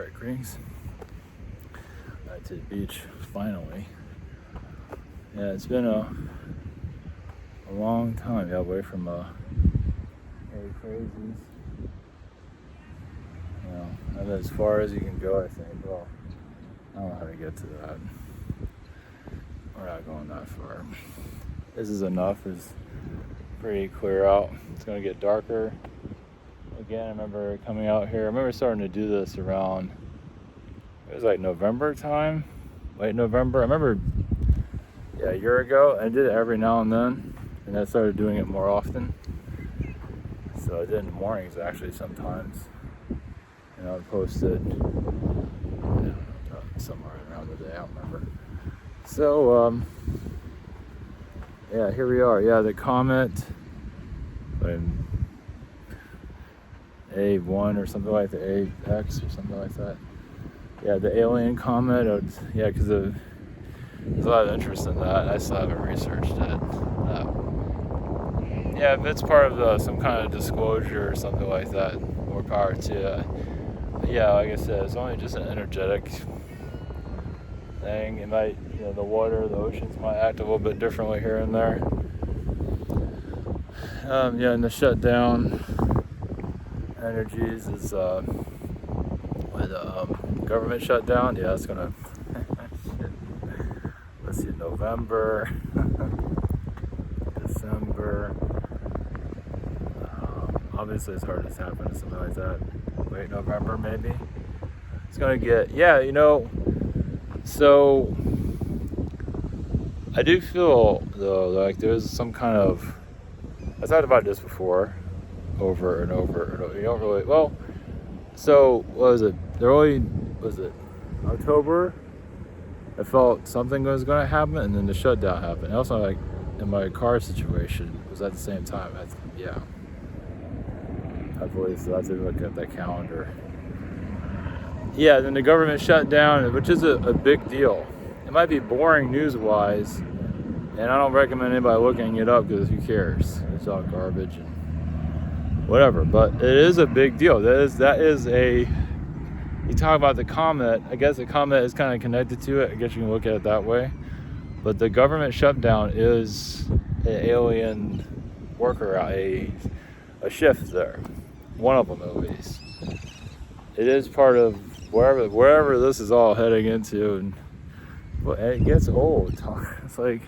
Alright, greetings. To the beach, finally. Yeah, it's been a long time, away from crazies. And as far as you can go, I think. Well, I don't know how to get to that. We're not going that far. This is enough. It's pretty clear out. It's going to get darker. Again, I remember coming out here. I remember starting to do this around, it was like November time, late November. I remember, a year ago. I did it every now and then, and I started doing it more often. So I did in the mornings actually sometimes. And I would post it somewhere around the day, I don't remember. So, here we are. Yeah, the Comet, A1 or something like that, AX or something like that. Yeah, the alien comet. Because there's a lot of interest in that. I still haven't researched it. If it's part of some kind of disclosure or something like that, more power to it. Like I said, it's only just an energetic thing. It might, the water, the oceans might act a little bit differently here and there. And the shutdown energies is with government shutdown. Yeah, it's gonna. Let's see, November, December. Obviously, it's hard to tap into something like that. Late November, maybe. It's gonna get. So I do feel though like there's some kind of. I talked about this before, over and over. You don't really. Well, so what was it? Was it October? I felt something was going to happen, and then the shutdown happened. Also, like in my car situation, it was at the same time. I believe so. I have to look at that calendar. Yeah, then the government shut down, which is a big deal. It might be boring news-wise, and I don't recommend anybody looking it up because who cares? It's all garbage and whatever. But it is a big deal. That is a. You talk about the Comet. I guess the Comet is kind of connected to it. I guess you can look at it that way. But the government shutdown is an alien worker, a shift there. One of them, at least. It is part of wherever this is all heading into, and it gets old. It's like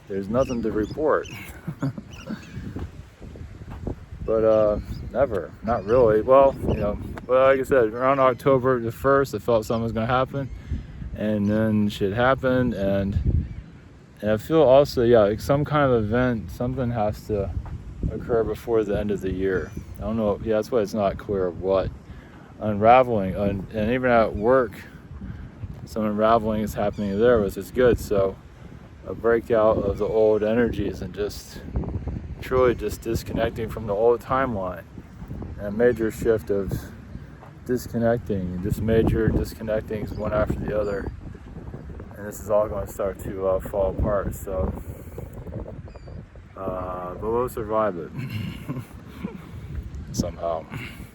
there's nothing to report. But never, not really. Well, like I said, around October the 1st, I felt something was going to happen, and then shit happened, and I feel also, like some kind of event, something has to occur before the end of the year. I don't know. That's why it's not clear of what. Unraveling, and even at work, some unraveling is happening there, which is good. So a breakout of the old energies and just truly just disconnecting from the old timeline, and a major shift of disconnecting, just major disconnectings one after the other, and this is all going to start to fall apart. So, but we'll survive it somehow.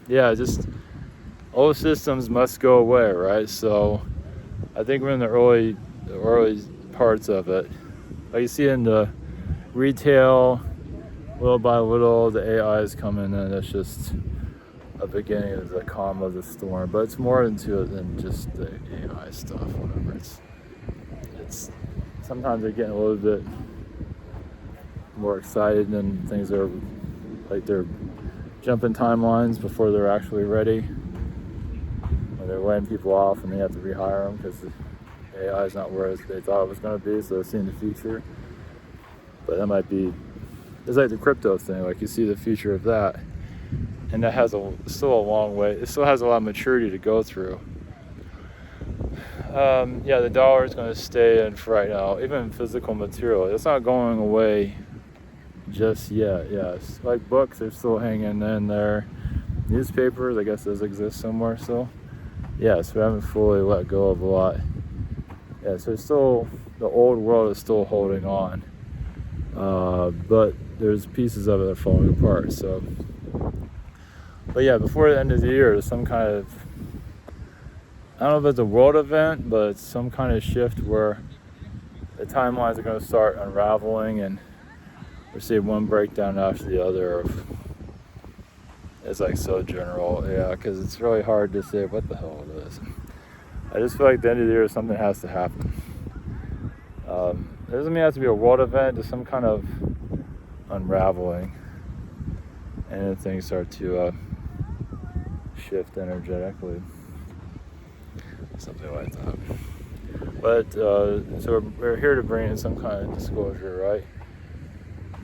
Just old systems must go away, right? So, I think we're in the early parts of it. Like you see in the retail. Little by little, the AI is coming in. It's just a beginning of the calm of the storm. But it's more into it than just the AI stuff. Whatever. It's sometimes they're getting a little bit more excited, and things are like they're jumping timelines before they're actually ready. When they're laying people off, and they have to rehire them because the AI is not where they thought it was going to be. So they're seeing the future. But that might be. It's like the crypto thing, like you see the future of that, and that has still a long way. It still has a lot of maturity to go through. The dollar is going to stay in for right now, even physical material. It's not going away just yet. Yes, like books are still hanging in there. Newspapers, I guess, those exist somewhere still. Yes, we haven't fully let go of a lot. So it's still, the old world is still holding on. But there's pieces of it that are falling apart. So But yeah, before the end of the year, there's some kind of, I don't know if it's a world event, but it's some kind of shift where the timelines are going to start unraveling, and we're seeing one breakdown after the other of, it's like so general, yeah, because it's really hard to say what the hell it is. I just feel like at the end of the year something has to happen. It doesn't mean it has to be a world event, just some kind of unraveling, and then things start to shift energetically, something like that. But so we're here to bring in some kind of disclosure, right?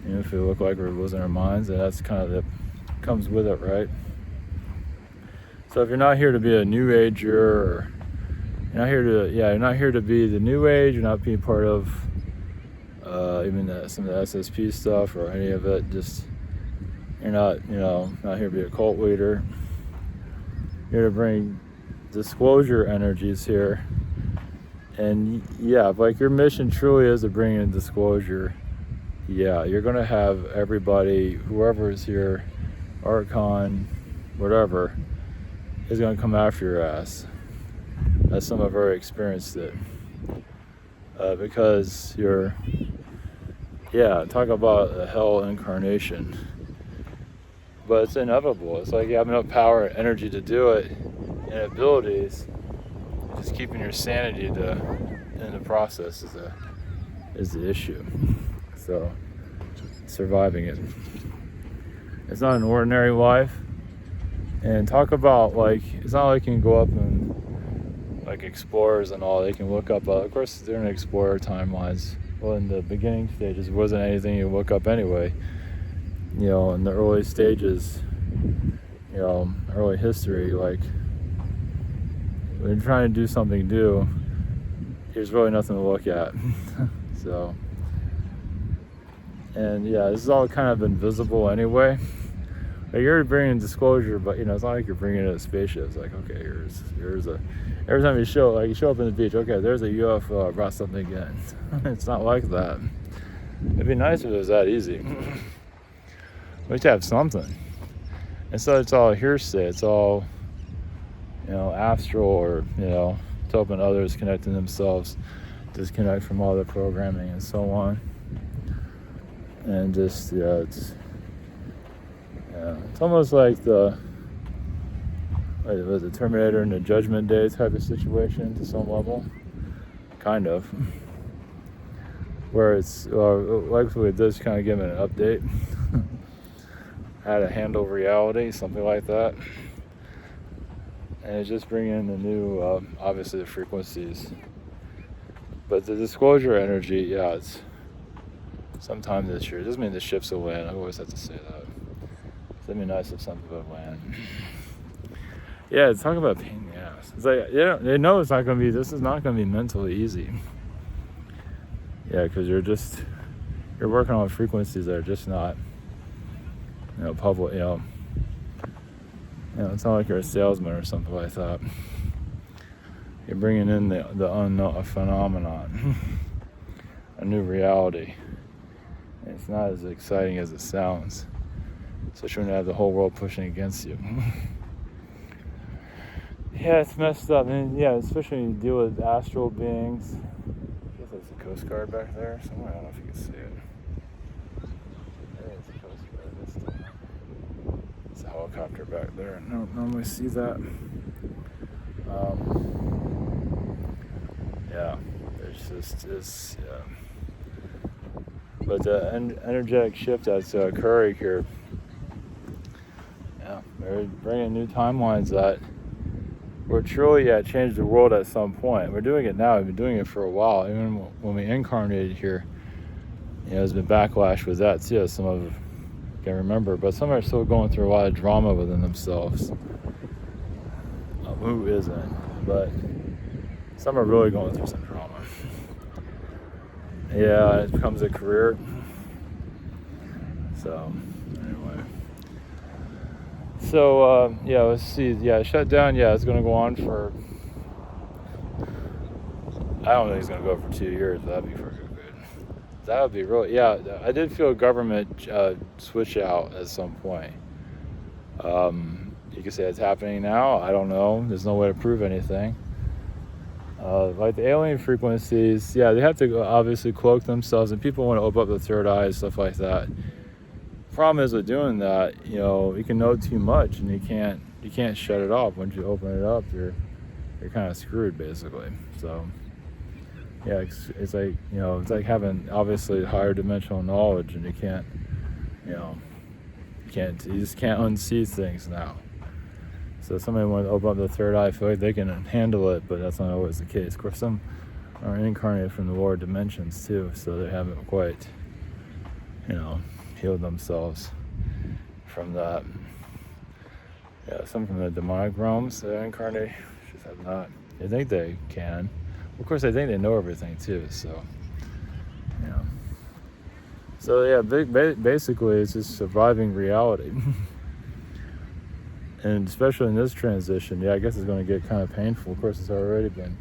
You know, if we look like we're losing our minds, and that's kind of the comes with it, right? So if you're not here to be a new ager, or you're not here to be the new age, you're not being part of even some of the SSP stuff or any of it, just you're not here to be a cult leader. You're here to bring disclosure energies here. And yeah, if like your mission truly is to bring in disclosure, yeah, you're gonna have everybody, whoever is here, Archon, whatever, is gonna come after your ass. As some have already experienced it. Because you're, talk about a hell incarnation. But it's inevitable. It's like you have enough power and energy to do it, and abilities. Just keeping your sanity in the process is the issue. So surviving it. It's not an ordinary life. And talk about like, it's not like you can go up and like explorers and all, they can look up, of course they're in explorer timelines. Well, in the beginning stages, it wasn't anything you look up anyway. You know, in the early stages, early history, like when you're trying to do something new, there's really nothing to look at. So, and yeah, this is all kind of invisible anyway. Like you're bringing disclosure, but it's not like you're bringing in a spaceship. It's like, okay, here's a. Every time you show up on the beach, okay, there's a UFO. I brought something in. It's not like that. It'd be nice if it was that easy. We have to have something. And so it's all hearsay. It's all, astral, or to helping others connecting themselves, disconnect from all the programming and so on. And just it's almost like the Terminator and the Judgment Day type of situation to some level, kind of. Where it's likely it does kind of give it an update. How to handle reality, something like that. And it's just bringing in the new, obviously the frequencies. But the disclosure energy, it's sometime this year. It doesn't mean the ships will land. I always have to say that. It'd be nice if something would land. Yeah, it's talking about pain in the ass. It's like, they know it's not going to be, this is not going to be mentally easy. Yeah, because you're working on frequencies that are just not, public, it's not like you're a salesman or something like that. You're bringing in the unknown phenomenon, a new reality. And it's not as exciting as it sounds. Especially when you have the whole world pushing against you. Yeah, it's messed up. And especially when you deal with astral beings. I guess there's a Coast Guard back there somewhere. I don't know if you can see it. There is a Coast Guard this time. There's a helicopter back there. I don't normally see that. There's just this, But the energetic shift that's occurring here, we're bringing new timelines that will truly change the world at some point. We're doing it now. We've been doing it for a while. Even when we incarnated here, there's been backlash with that too. Some of you can remember, but some are still going through a lot of drama within themselves. Who isn't? But some are really going through some drama. It becomes a career. So, anyway. So, let's see. Shutdown, it's going to go on for, I don't think it's going to go for 2 years, but that'd be for good. That would be really, I did feel a government switch out at some point. you could say it's happening now. I don't know. There's no way to prove anything. Like the alien frequencies, yeah, they have to obviously cloak themselves, and people want to open up the third eye and stuff like that. Problem is with doing that, you can know too much, and you can't shut it off. Once you open it up, you're kind of screwed basically. So yeah, it's like it's like having obviously higher dimensional knowledge, and you just can't unsee things now. So somebody wants to open up the third eye, I feel like they can handle it, but that's not always the case. Of course, some are incarnated from the lower dimensions too, so they haven't quite, healed themselves from that. Yeah, some from the demonic realms, they're incarnated, just have not. They think they can. Of course, they think they know everything too, so, So yeah, basically it's just surviving reality. And especially in this transition, yeah, I guess it's going to get kind of painful. Of course, it's already been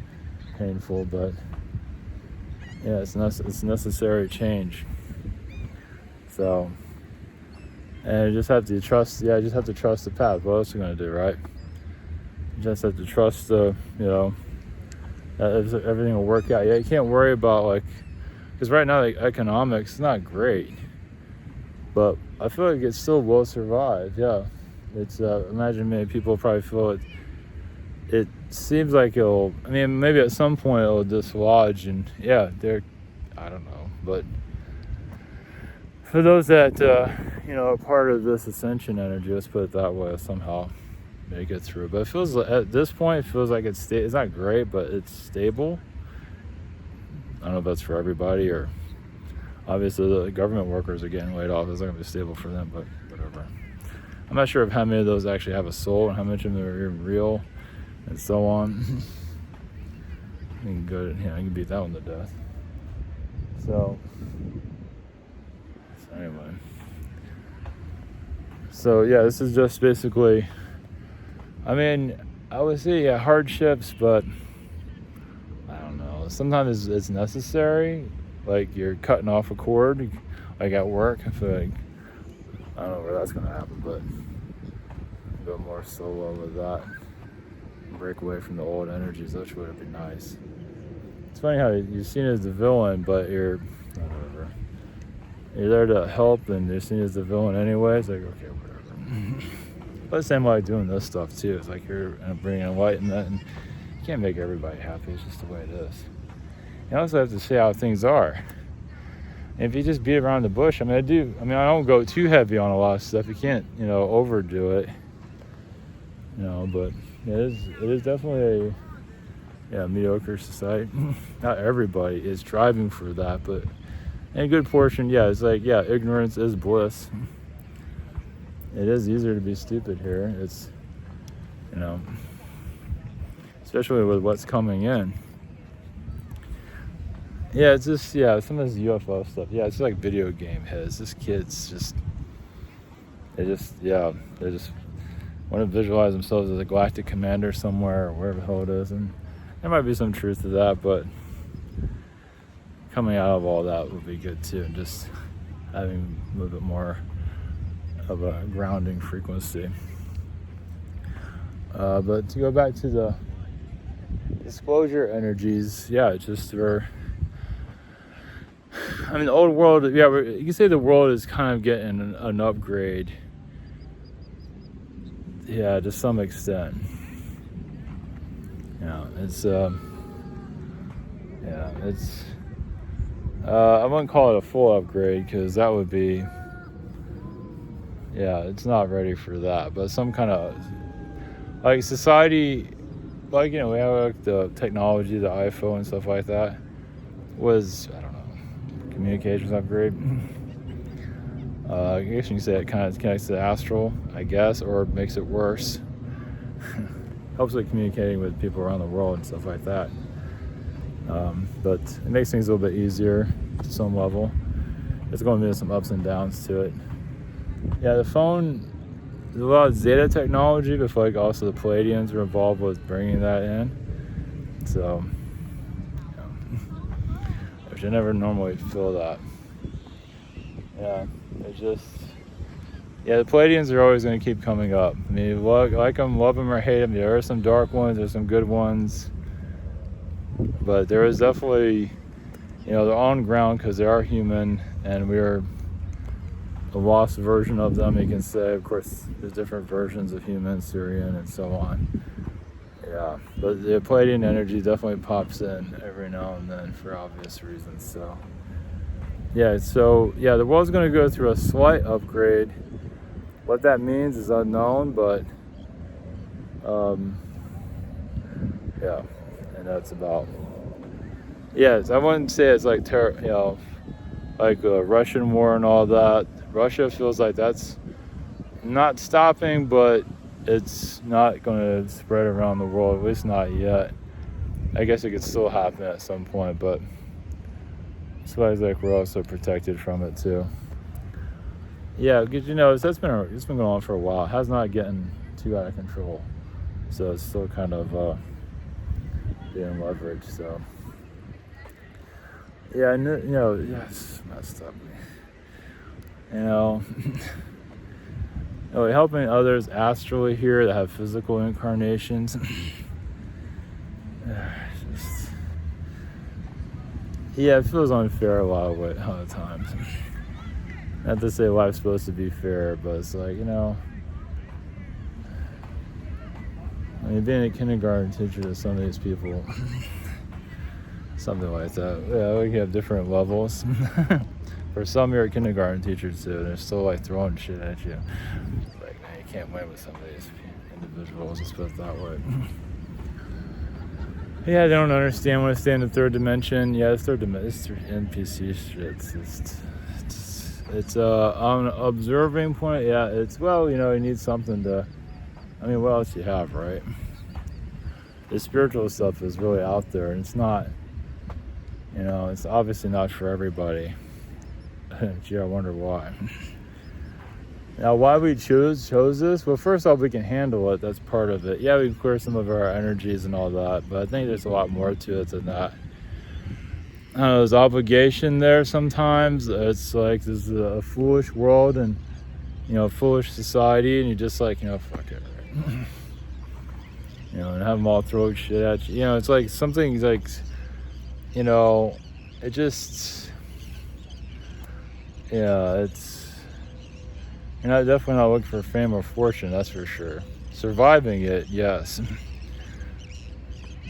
painful, but yeah, it's necessary change. So, and you just have to trust. Yeah, you just have to trust the path. What else are you going to do, right? You just have to trust that everything will work out. Yeah, you can't worry about because right now the economics is not great, but I feel like it still will survive. Yeah. It's imagine many people probably feel it seems like maybe at some point it'll dislodge, and yeah, I don't know, but for those that are part of this ascension energy, let's put it that way, somehow make it through. But it feels at this point, it feels like it's not great, but it's stable. I don't know if that's for everybody, or obviously the government workers are getting laid off. It's not going to be stable for them, but whatever. I'm not sure of how many of those actually have a soul and how much of them are even real, and so on. You can beat that one to death. So anyway. So yeah, this is just basically, I would say hardships, but I don't know. Sometimes it's necessary. Like you're cutting off a cord, like at work. I feel like I don't know where that's going to happen, but go more solo with that. Break away from the old energies, which would be nice. It's funny how you're seen as the villain, but you're there to help, and you're seen as the villain anyway. It's like, okay, whatever. But the same way doing this stuff too. It's like you're bringing enlightenment, and you can't make everybody happy. It's just the way it is. You also have to see how things are. And if you just beat around the bush, I don't go too heavy on a lot of stuff. You can't, overdo it. But it is definitely a mediocre society. Not everybody is striving for that, but in a good portion, it's like, ignorance is bliss. It is easier to be stupid here. It's, especially with what's coming in. Yeah, it's just, some of this UFO stuff. Yeah, it's like video game heads. This kids they just want to visualize themselves as a galactic commander somewhere, or wherever the hell it is. And there might be some truth to that, but coming out of all that would be good too. And just having a little bit more of a grounding frequency. But to go back to the disclosure energies, it's just the old world, you can say the world is kind of getting an upgrade, to some extent. It's I wouldn't call it a full upgrade, because that would be, it's not ready for that, but some kind of, like society, we have the technology, the iPhone and stuff like that, was, I don't know, communications upgrade. I guess you can say it kind of connects to the astral, I guess, or makes it worse. Helps with communicating with people around the world and stuff like that. But it makes things a little bit easier to some level. There's going to be some ups and downs to it. The phone, there's a lot of Zeta technology, but I feel like also the Palladians are involved with bringing that in. So, you never normally feel that. It's just, Yeah, the Palladians are always going to keep coming up. I mean, like them, love them or hate them. There are some dark ones, there's some good ones, but there is definitely, they're on ground because they are human, and we are a lost version of them, you can say. Of course, there's different versions of human, Syrian, and so on. Yeah, but the Palladian energy definitely pops in every now and then for obvious reasons. So the world's going to go through a slight upgrade. What that means is unknown, but and that's about. Yes, I wouldn't say it's like like a Russian war and all that. Russia feels like that's not stopping, but it's not going to spread around the world, at least not yet. I guess it could still happen at some point, but it's like we're also protected from it too. Yeah, because it's been going on for a while. It has not getting too out of control, so it's still kind of being leveraged. So yeah, it's messed up. Helping others astrally here that have physical incarnations. It feels unfair a lot of times. Not to say life's supposed to be fair, but it's like, being a kindergarten teacher to some of these people, something like that. Yeah, we have different levels. For some, you're a kindergarten teacher too, and they're still like throwing shit at you. It's like, man, you can't win with some of these individuals, let's put it that way. Yeah, they don't understand when I stay in the third dimension. Yeah, it's third dimension. It's NPC shit. It's on an observing point. Yeah, you need something to. I mean, what else you have, right? The spiritual stuff is really out there, and it's not. It's obviously not for everybody. Gee, I wonder why. Now, why we chose this? Well, first off, we can handle it. That's part of it. Yeah, we clear some of our energies and all that, but I think there's a lot more to it than that. I don't know, there's obligation there sometimes. It's like there's a foolish world and, foolish society, and you just like, fuck it, right? And have them all throw shit at you. It's like something like, it just, you're definitely not looking for fame or fortune, that's for sure. Surviving it, yes.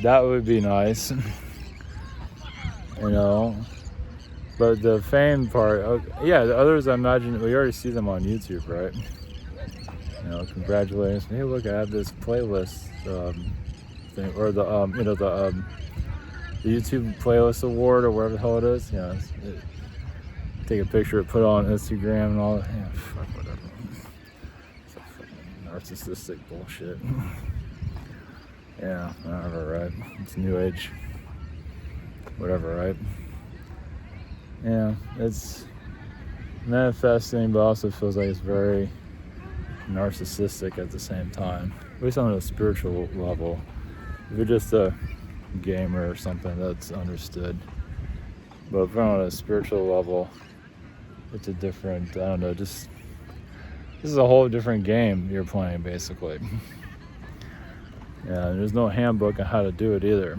That would be nice. But the fame part, the others, I imagine, we already see them on YouTube, right? Congratulations. Hey, look, I have this playlist thing, or the YouTube playlist award, or whatever the hell it is. Take a picture, put it on Instagram and all that. Yeah, fuck, whatever. It's like fucking narcissistic bullshit. Yeah, whatever, right? It's new age. Whatever, right? Yeah, it's manifesting, but also feels like it's very narcissistic at the same time. At least on a spiritual level. If you're just a gamer or something, that's understood. But if you're on a spiritual level, it's a different, I don't know, this is a whole different game you're playing, basically. Yeah, there's no handbook on how to do it either.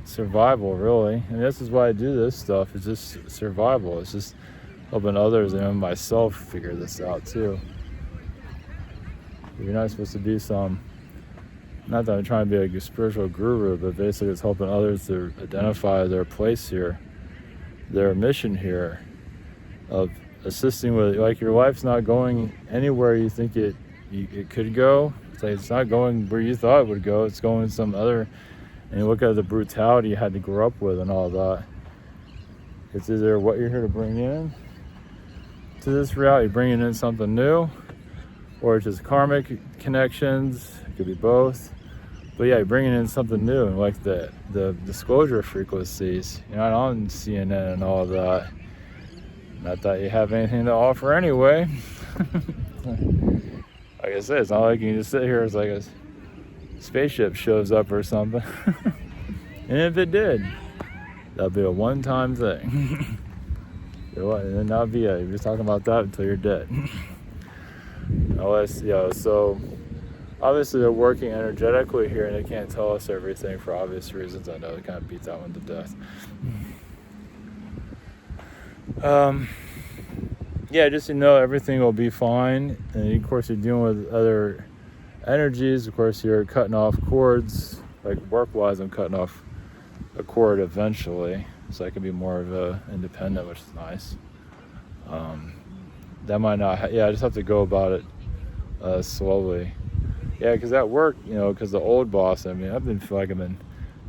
Survival, really. And this is why I do this stuff. It's just survival. It's just helping others and myself figure this out too. You're not supposed to be not that I'm trying to be like a spiritual guru, but basically it's helping others to identify their place here, their mission here, of assisting with, like, your life's not going anywhere you think it could go. It's like it's not going where you thought it would go. It's going some other. And you look at the brutality you had to grow up with and all that. It's either what you're here to bring in to this reality, bringing in something new, or it's just karmic connections. It could be both. But yeah, you're bringing in something new, and like the disclosure frequencies, you're not on CNN and all that. Not that you have anything to offer anyway. Like I said, it's not like you can just sit here as like a spaceship shows up or something. And if it did, that'd be a one-time thing. And then that'd be it. You're just talking about that until you're dead. unless, so obviously they're working energetically here and they can't tell us everything for obvious reasons. I know they kind of beat that one to death. Yeah, just everything will be fine. And of course you're dealing with other energies. Of course you're cutting off cords, like work-wise I'm cutting off a cord eventually, so I can be more of a independent, which is nice. That might not, I just have to go about it slowly. Yeah, because at work, because the old boss, I've been feel like I've been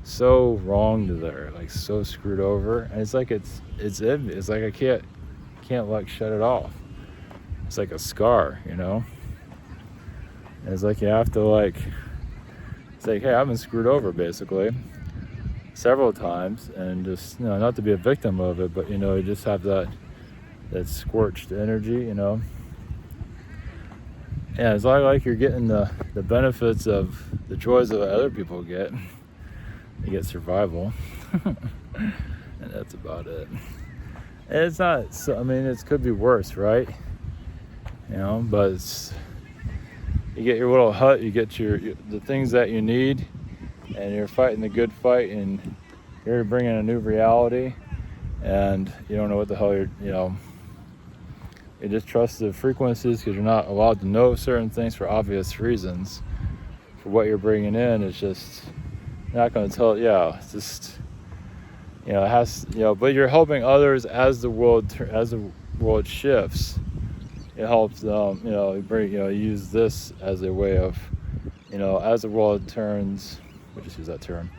so wronged there, like so screwed over, and it's like it's in me. It's like I can't like shut it off. It's like a scar, And it's like you have to like, it's like, hey, I've been screwed over basically several times, and just not to be a victim of it, but you just have that scorched energy, Yeah, it's like you're getting the benefits of the joys that other people get. You get survival, and that's about it. And it's not. So, it could be worse, right? But you get your little hut, you get the things that you need, and you're fighting the good fight, and you're bringing a new reality, and you don't know what the hell you just trust the frequencies because you're not allowed to know certain things for obvious reasons. For what you're bringing in, it's just not going to tell. Yeah, it's just it has. But you're helping others as the world shifts. It helps them. You use this as a way of, as the world turns. We'll just use that term,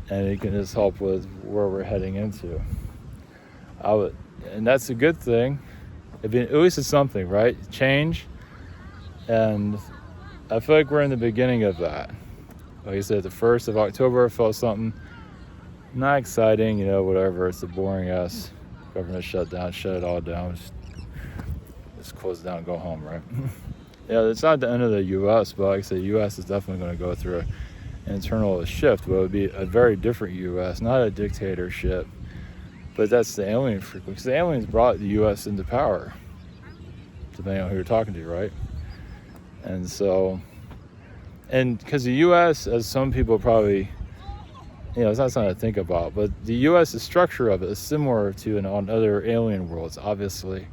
and it can just help with where we're heading into. And that's a good thing. At least it's something, right? Change, and I feel like we're in the beginning of that. Like I said, the 1st of October, I felt something not exciting, whatever. It's a boring ass government shutdown. Shut it all down. Just close it down and go home, right? Yeah, it's not the end of the U.S., but like I said, the U.S. is definitely going to go through an internal shift, but it would be a very different U.S., not a dictatorship. But that's the alien frequency. The aliens brought the U.S. into power, depending on who you're talking to, right? And so, because the U.S., as some people probably, it's not something to think about, but the U.S., the structure of it is similar to on other alien worlds, obviously.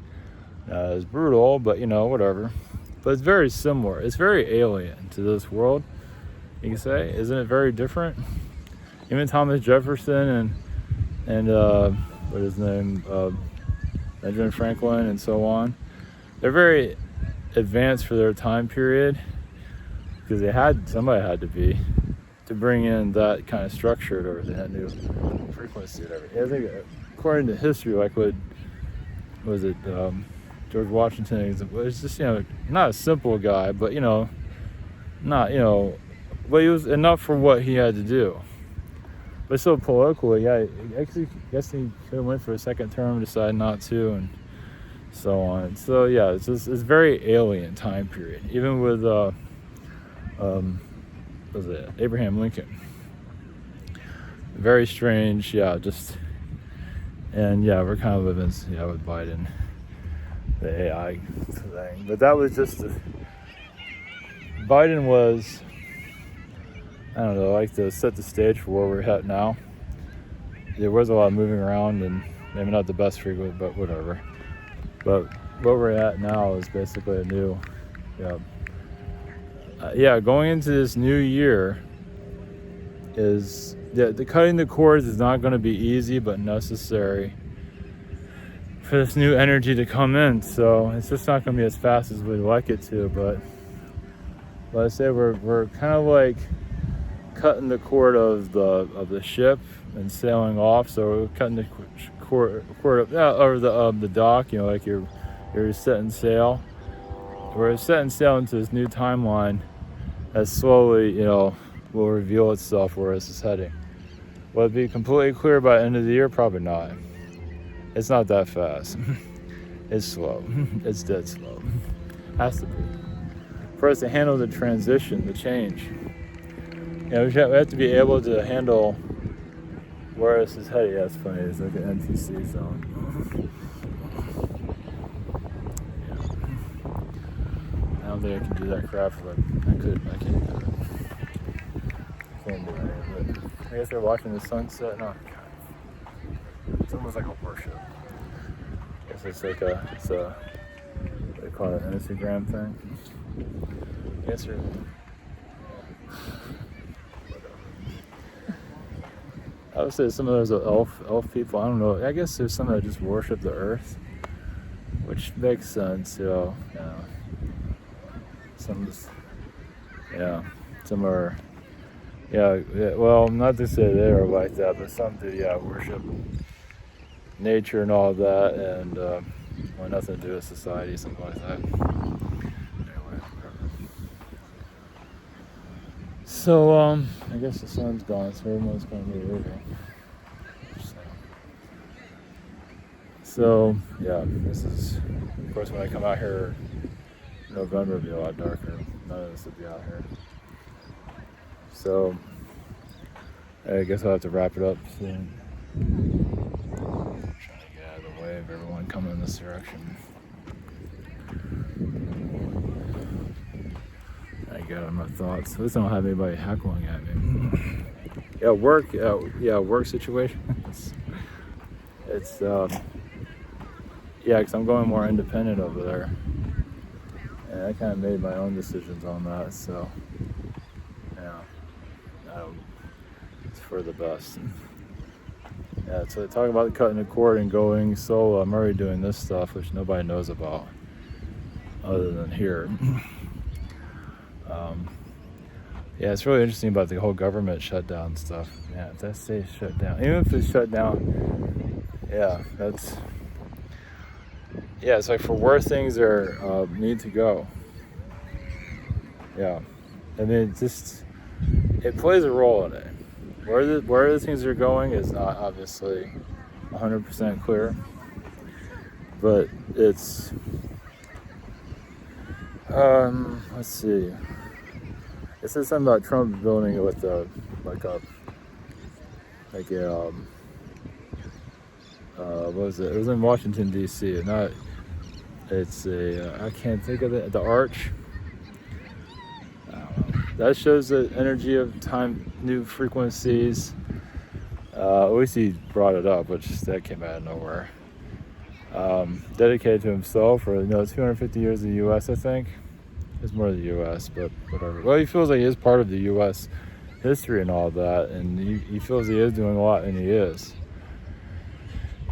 It's brutal, but, whatever. But it's very similar. It's very alien to this world, you can say. Isn't it very different? Even Thomas Jefferson and what is his name, Benjamin Franklin and so on, they're very advanced for their time period because somebody had to be to bring in that kind of structure to everything, that new frequency and everything. I think according to history, like what was it, George Washington, it's just not a simple guy, but not but he was enough for what he had to do. But so political, I guess he could have went for a second term, decided not to, and so on. So it's very alien time period. Even with was it Abraham Lincoln? Very strange, and we're kind of living, with Biden, the AI thing. But that was just Biden was, I don't know, like to set the stage for where we're at now. There was a lot of moving around and maybe not the best frequency, but whatever. But what we're at now is basically a new, going into this new year is, the cutting the cords is not going to be easy, but necessary for this new energy to come in. So it's just not going to be as fast as we'd like it to, but I say we're kind of like cutting the cord of the ship and sailing off. So we're cutting the cord over the dock. Like you're setting sail. We're setting sail into this new timeline that slowly, will reveal itself where this is heading. Will it be completely clear by the end of the year? Probably not. It's not that fast. It's slow. It's dead slow. Has to be. For us to handle the transition, the change. We have to be able to handle where this is headed. Yeah, it's funny. It's like an NTC zone. don't think I can do that crap, but I can't do it. I can't do any of it. I guess they're watching the sunset. No, God. It's almost like a worship. I guess it's like what they call it, an Instagram thing. I guess they're, I would say some of those elf people, I don't know, I guess there's some that just worship the earth, which makes sense, some are, well, not to say they are like that, but some do, worship nature and all that, and want nothing to do with society, something like that. Anyway, so I guess the sun's gone, so everyone's going to be leaving. So this is, of course, when I come out here in November, it'll be a lot darker. None of this will be out here. So I guess I'll have to wrap it up soon. Trying to get out of the way of everyone coming in this direction. I got my thoughts. At least I don't have anybody heckling at me. Work situation. It's because I'm going more independent over there, and I kind of made my own decisions on that. So it's for the best. So talking about cutting the cord and going solo, I'm already doing this stuff, which nobody knows about other than here. It's really interesting about the whole government shutdown stuff. If that stays shut down, even if it's shut down, it's like for where things are need to go. I mean, it plays a role in it. Where the things are going is not obviously 100% clear, but it's let's see. It says something about Trump building it with what was it? It was in Washington D.C. I can't think of it. The arch. That shows the energy of time, new frequencies. At least he brought it up, which that came out of nowhere. Dedicated to himself, or 250 years of the U.S. I think. It's more of the U.S., but whatever. Well, he feels like he is part of the U.S. history and all that, and he feels he is doing a lot, and he is.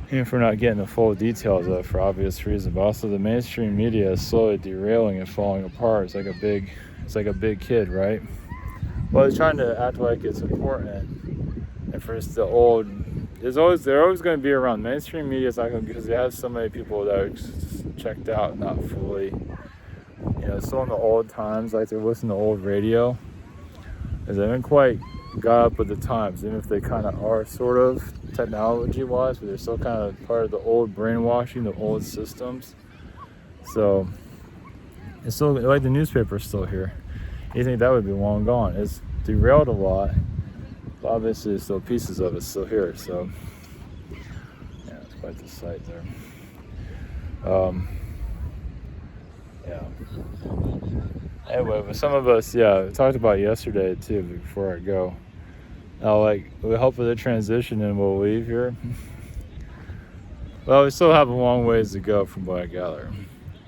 Even if we're not getting the full details of it for obvious reasons, but also the mainstream media is slowly derailing and falling apart. It's like a big kid, right? Well, he's trying to act like it's important, and for the old, they're always going to be around. Mainstream media is not going to, because they have so many people that are just checked out, not fully. Still in the old times, like they're listening to old radio, because they haven't quite got up with the times, even if they kind of are sort of technology-wise, but they're still kind of part of the old brainwashing, the old systems. So it's still like the newspaper's still here. You think that would be long gone? It's derailed a lot, but obviously still pieces of it's still here. So it's quite the sight there. Anyway, but some of us, we talked about yesterday too, before I go. Now, we help with the transition and we'll leave here. Well, we still have a long ways to go from what I gather.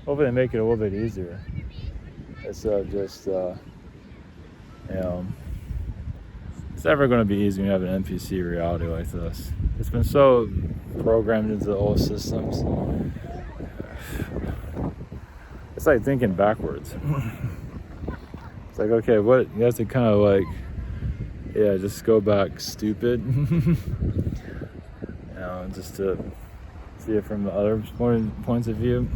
Hopefully they make it a little bit easier. Instead of just, it's never going to be easy when you have an NPC reality like this. It's been so programmed into the old systems. It's like thinking backwards. It's like, okay, what, you have to kind of just go back stupid. Just to see it from the other points of view.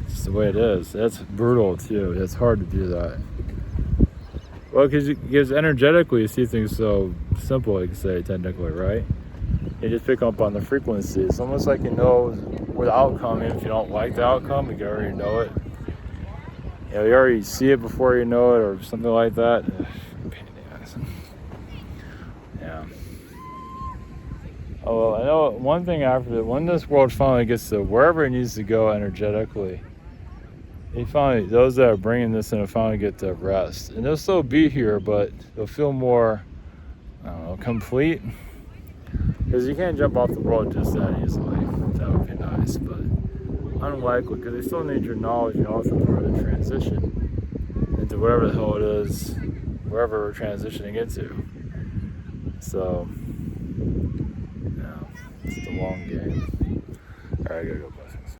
It's just the way it is. That's brutal too. It's hard to do that. Well, because energetically you see things so simple, you can say, technically, right? You just pick up on the frequency. It's almost like where the outcome, even if you don't like the outcome, you already know it. You already see it before you know it, or something like that. Pain in the ass. Oh, well, I know one thing when this world finally gets to wherever it needs to go energetically, those that are bringing this in will finally get to rest. And they'll still be here, but they'll feel more, I don't know, complete. Because you can't jump off the world just that easily. That would be nice, but unlikely, because they still need your knowledge and also for the transition into whatever the hell it is, wherever we're transitioning into. So, yeah, it's the long game. Alright, I gotta go back.